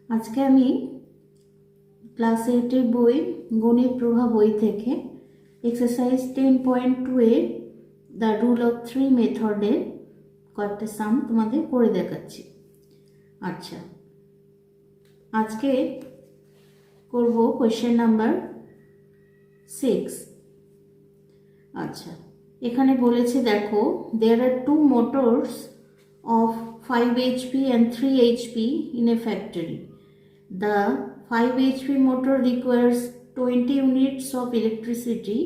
আজকে আমি ক্লাস 8-এর বই গণিত প্রভা বই থেকে এক্সারসাইজ 10.2 এর দ্য রুল অফ 3 মেথডের কয়েকটা সাম তোমাদের করে দেখাচ্ছি। আচ্ছা, আজকে করব কোয়েশ্চেন নাম্বার 6। আচ্ছা, এখানে বলেছে দেখো, there are two motors of 5 HP and 3 HP in a factory. The 5 HP motor requires 20 units of electricity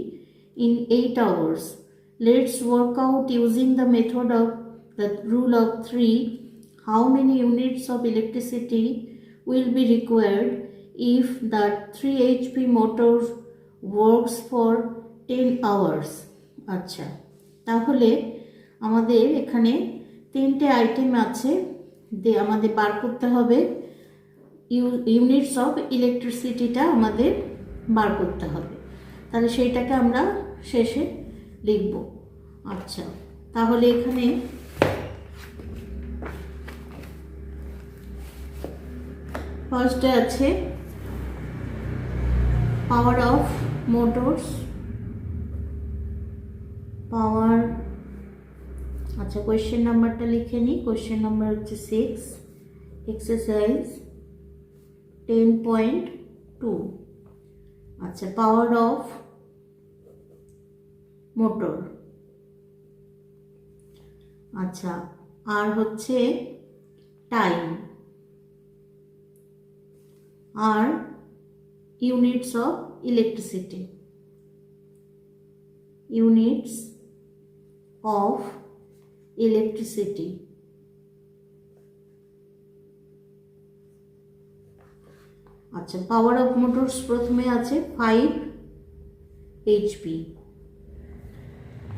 in 8 hours. Let's work out using the method of the rule of 3 how many units of electricity will be required if the 3 HP motor works for 10 hours. আচ্ছা, তাহলে আমাদের এখানে তিনটে item আছে, আমাদের বার করতে হবে ইউনিটস অফ ইলেকট্রিসিটিটা আমাদের বার করতে হবে। তাহলে সেইটাকে আমরা শেষে লিখব। আচ্ছা, তাহলে এখানে ফার্স্টে আছে পাওয়ার অফ মোটরস, পাওয়ার। আচ্ছা, কোয়েশ্চেন নাম্বারটা লিখে নিই। কোয়েশ্চেন নাম্বার হচ্ছে 6, এক্সারসাইজ 10.2। আচ্ছা, পাওয়ার অফ মোটর। আচ্ছা, আর হচ্ছে টাইম, আর units of electricity, units of electricity. আচ্ছা, পাওয়ার অফ মোটরস প্রথমে আছে 5 HP।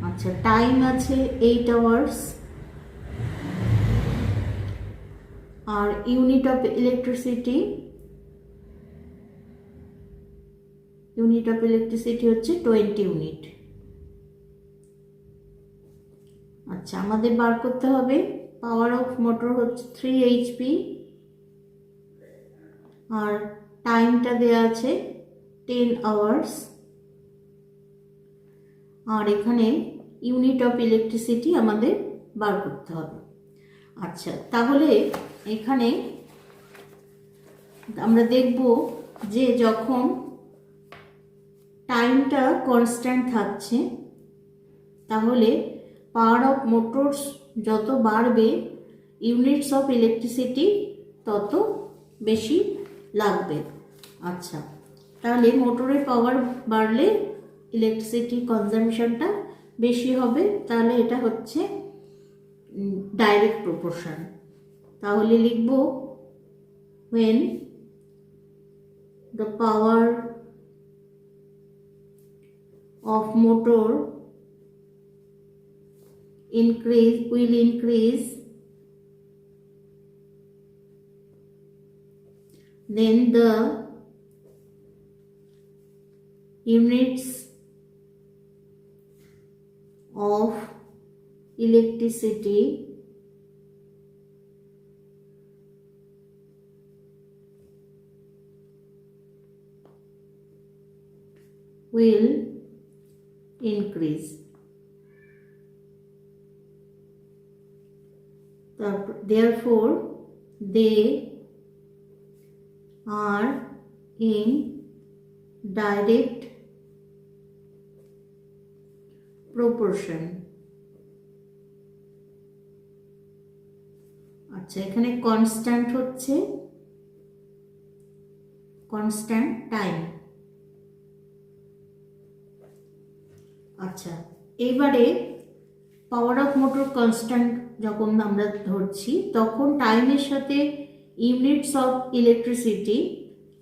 আচ্ছা, টাইম আছে 8 আওয়ার্স, আর ইউনিট অফ ইলেকট্রিসিটি, হচ্ছে 20 ইউনিট। আচ্ছা, আমাদের বার করতে হবে পাওয়ার অফ মোটর হচ্ছে 3 HP, আর টাইমটা দেওয়া আছে 10 আওয়ার্স, আর এখানে ইউনিট অফ ইলেকট্রিসিটি আমাদের বার করতে হবে। আচ্ছা, তাহলে এখানে আমরা দেখব যে যখন টাইমটা কনস্ট্যান্ট থাকছে, তাহলে পাওয়ার অফ মোটরস যত বাড়বে ইউনিটস অফ ইলেকট্রিসিটি তত বেশি লাগবে। আচ্ছা, তাহলে মোটরের পাওয়ার বাড়লে ইলেকট্রিসিটি কনজামশনটা বেশি হবে, তাহলে এটা হচ্ছে ডাইরেক্ট প্রপোর্শন। তাহলে লিখব when the power of motor will increase, then the units of electricity will increase. Therefore, they are in direct proportion. আচ্ছা, এখানে কনস্ট্যান্ট হচ্ছে কনস্ট্যান্ট টাইম। আচ্ছা, এবারে পাওয়ার অফ মোটর কনস্ট্যান্ট যখন আমরা ধরছি, তখন টাইমের সাথে ইউনিটস অফ ইলেকট্রিসিটি,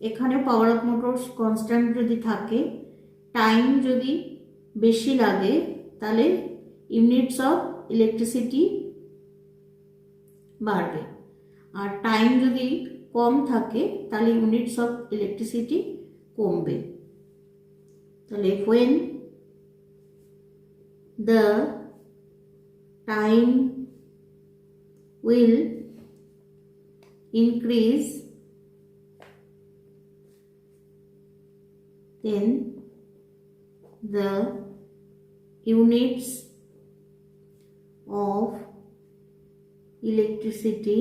এখানে পাওয়ার অফ মোটর কনস্ট্যান্ট যদি থাকে, টাইম যদি বেশি লাগে তাহলে ইউনিটস অফ ইলেকট্রিসিটি বাড়বে, আর টাইম যদি কম থাকে তাহলে ইউনিটস অফ ইলেকট্রিসিটি কমবে। তাহলে when the time will increase, then the units of electricity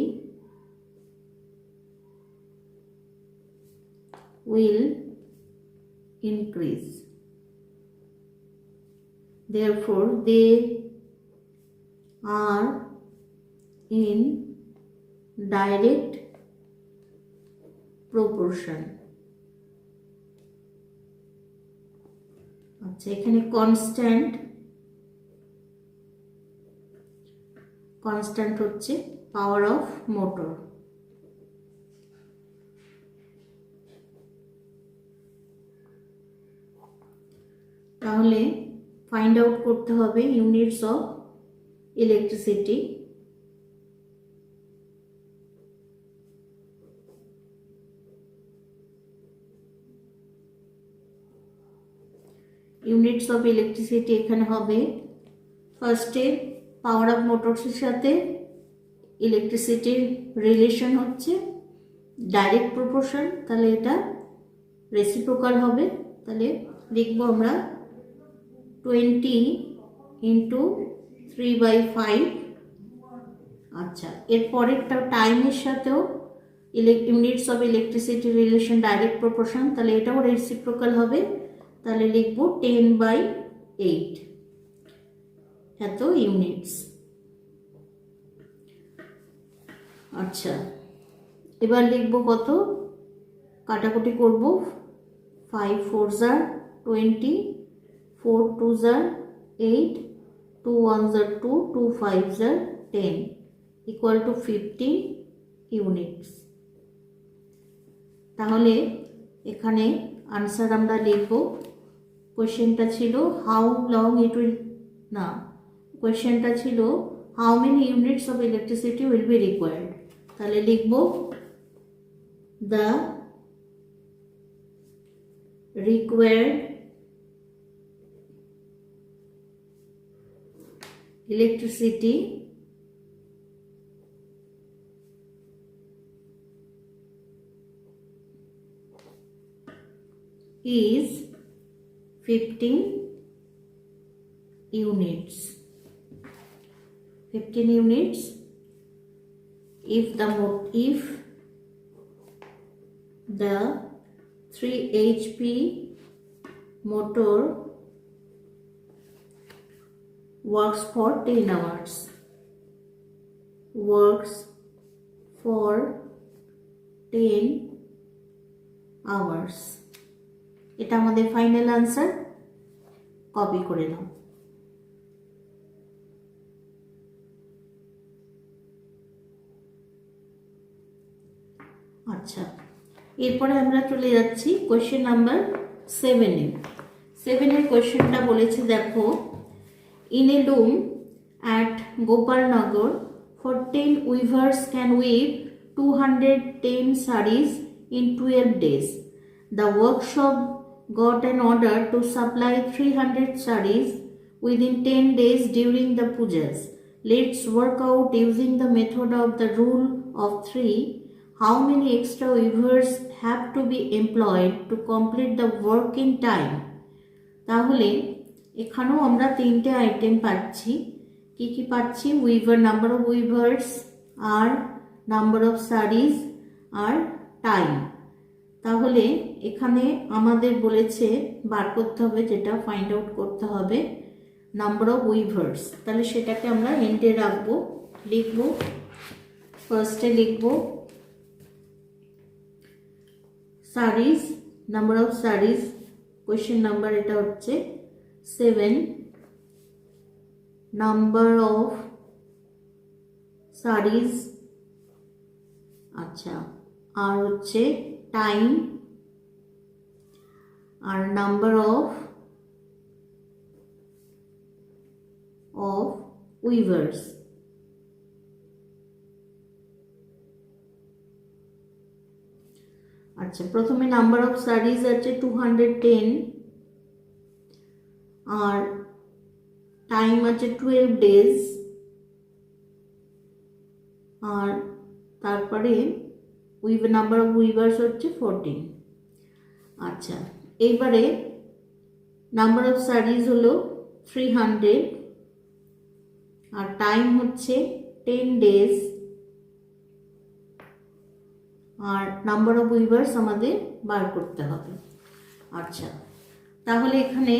will increase. Therefore, they are in direct proportion. আচ্ছা, এখানে কনস্ট্যান্ট হচ্ছে পাওয়ার অফ মোটর। তাহলে ফাইন্ড আউট করতে হবে units of electricity. Units of electricity এখানে হবে ফার্স্টে পাওয়ার অফ মোটরসের সাথে ইলেকট্রিসিটির রিলেশন হচ্ছে ডাইরেক্ট প্রপোর্শন, তাহলে এটা রেসিপ্রোকাল হবে। তাহলে লিখবো আমরা 20 ইন্টু 3/5। আচ্ছা, এর পরেরটা টাইমের সাথেও units of electricity relation direct proportion, তাহলে এটাও রেসিপ্রোকাল হবে। তাহলে লিখবো 10/8 এত ইউনিটস। আচ্ছা, এবার লিখবো কত, কাটাকুটি করব। 5 4s are 20, 4 2s are 8, 2 1s are 2, 2 5s are 10 equal to 50 units. তাহলে এখানে আনসার আমরা লিখব। কোয়েশ্চেনটা ছিল হাউ লং ইট উইল, না, কোয়েশ্চেনটা ছিল how many units of electricity will be required. তাহলে লিখব the required electricity is 15 units. 15 units if the 3 HP motor works for 10 hours. Works for 10 hours. এটা আমাদের ফাইনাল আনসার। কপি করে নাও। আচ্ছা, এরপরে আমরা চলে যাচ্ছি কোয়েশ্চেন নাম্বার 7-এ। 7-এর কোয়েশ্চেনটা বলেছে, দেখো, in a loom at Gopalnagar for 10 weavers can weave 210 sarees in 12 days. The workshop got an order to supply 300 sarees within 10 days during the pujas. Let's work out using the method of the rule of 3 how many extra weavers have to be employed to complete the work in time. তাহলে এখানেও আমরা তিনটে item পাচ্ছি। কি কি পাচ্ছি? Weaver, number of weavers, আর number of saris, আর টাইম। তাহলে এখানে আমাদের বলেছে বার করতে হবে, যেটা ফাইন্ড আউট করতে হবে নাম্বার অফ উইভার্স। তাহলে সেটাকে আমরা এন্ডে রাখবো, লিখবো। ফার্স্টে লিখবো saris, number of saris, question number এটা হচ্ছে 7, নাম্বার অফ সারিজ, আচ্ছা, আর হচ্ছে টাইম, আর নাম্বার অফ উইভার্স। আচ্ছা, প্রথমে নাম্বার অফ সারিজ আছে 210, আর টাইম আছে 12 days, আর তারপরে নাম্বার অফ উইভার্স হচ্ছে 14। আচ্ছা, এইবারে নাম্বার অফ শাড়িজ হলো 300 আর টাইম হচ্ছে 10 days আর নাম্বার অফ উইভার্স আমাদের বার করতে হবে। আচ্ছা, তাহলে এখানে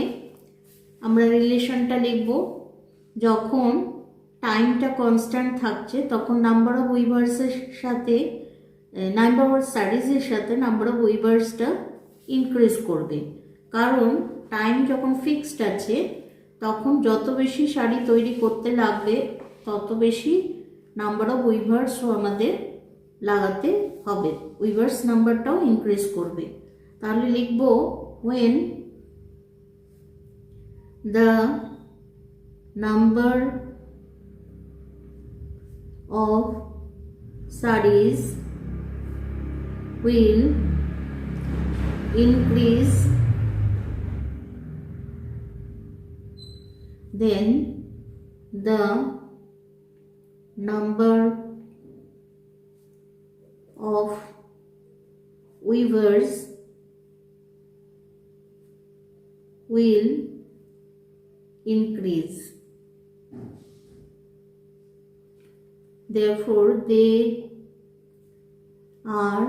আমরা রিলেশনটা লিখব, যখন টাইমটা কনস্ট্যান্ট থাকছে তখন নাম্বার অফ উইভার্সের সাথে নাম্বার অফ শাড়িজের সাথে নাম্বার অফ উইভার্সটা ইনক্রিজ করবে, কারণ টাইম যখন ফিক্সড আছে তখন যত বেশি শাড়ি তৈরি করতে লাগবে তত বেশি নাম্বার অফ উইভার্সও আমাদের লাগাতে হবে, উইভার্স নাম্বারটাও ইনক্রিজ করবে। তাহলে লিখব when the number of sarees will increase, then the number of weavers will increase. Therefore, they are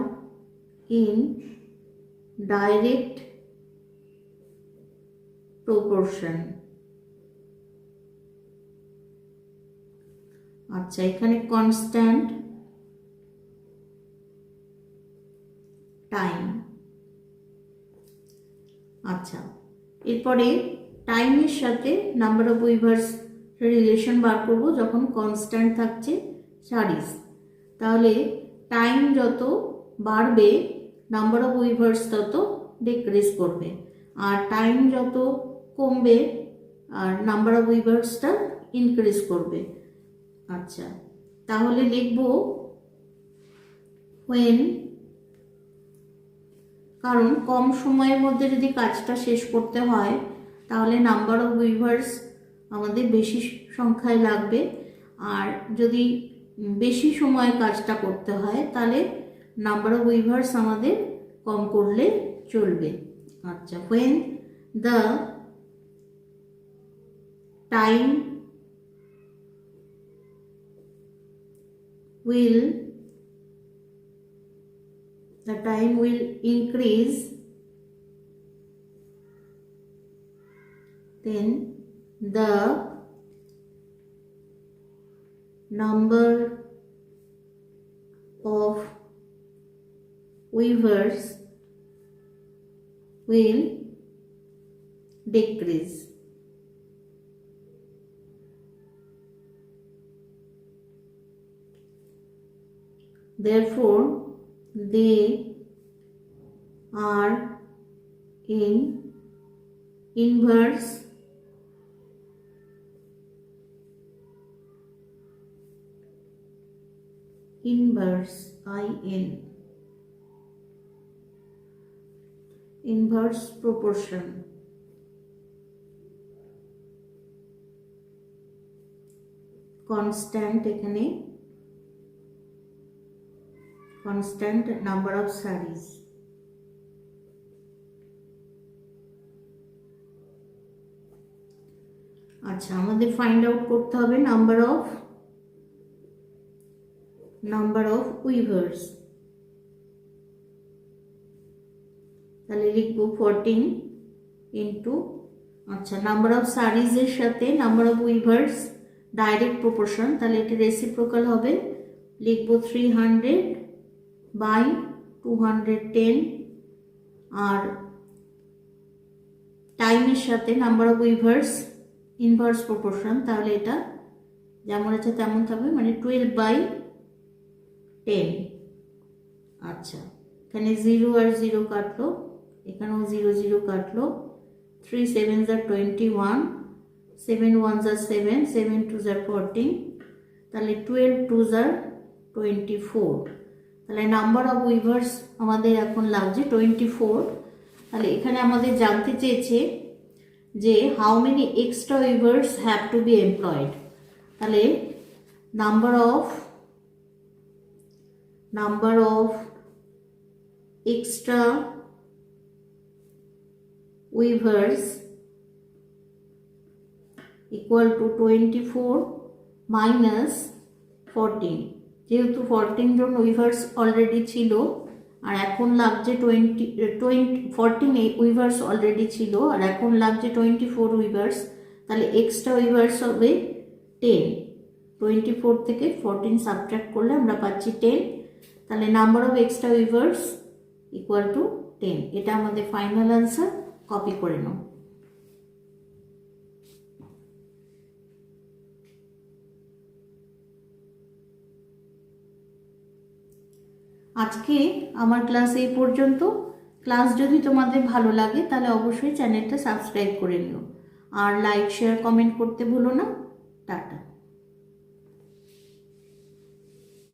in direct proportion. আচ্ছা, এখানে কনস্ট্যান্ট টাইম। আচ্ছা, এরপরে টাইমের সাথে নাম্বার অফ উইভার্স রিলেশন বার করব যখন কনস্ট্যান্ট থাকছে শাড়িজ। তাহলে টাইম যত বাড়বে নাম্বার অফ উইভার্স তত ডিক্রিজ করবে, আর টাইম যত কমবে আর নাম্বার অফ উইভার্সটা ইনক্রিজ করবে। আচ্ছা, তাহলে লিখব when, কারণ কম সময়ের মধ্যে যদি কাজটা শেষ করতে হয় তাহলে নাম্বার অফ উইভার্স আমাদের বেশি সংখ্যায় লাগবে, আর যদি বেশি সময় কাজটা করতে হয় তাহলে নাম্বার অফ উইভার্স আমাদের কম করলে চলবে। আচ্ছা, when the time will increase, then the number of weavers will decrease. Therefore, they are in inverse inverse proportion. constant এখানে constant number of sarees। আচ্ছা, আমাদের ফাইন্ড আউট করতে হবে নাম্বার অফ উইভার্স। তাহলে লিখব 14 ইন্টু, আচ্ছা, নাম্বার অফ সারিজের সাথে number of weavers direct proportion, তাহলে এটা রেসিপ্রোকাল হবে, লিখব 300 বাই 210, আর টাইমের সাথে number of weavers inverse proportion, তাহলে এটা যেমন আছে তেমন থাকবে, মানে 12/10। আচ্ছা, এখানে 0 আর 0 কাটলো, এখানেও 0 0 কাটলো, 3 7s are 21, 7 1s are 7, 7 2s are 14, তাহলে 12 2s are 24। তাহলে নাম্বার অফ উইভার্স আমাদের এখন লাগছে 24। তাহলে এখানে আমাদের জানতে চেয়েছে যে how many extra weavers have to be employed. তাহলে number of extra weavers equal to 24 minus 14, যেহেতু 14 জন উইভার্স অলরেডি ছিল আর এখন লাগছে 14 উইভার্স অলরেডি ছিল আর এখন লাগছে 24 উইভার্স, তাহলে এক্সট্রা উইভার্স হবে 10। 24 থেকে 14 সাবট্রাক্ট করলে আমরা পাচ্ছি 10, তাহলে number of extra weavers equal to 10। এটা আমাদের ফাইনাল আনসার, কপি করে নাও। আজকে আমার ক্লাস এই পর্যন্ত। ক্লাস যদি তোমাদের ভালো লাগে তাহলে অবশ্যই চ্যানেলটা সাবস্ক্রাইব করে নিও আর লাইক শেয়ার কমেন্ট করতে ভুলো না।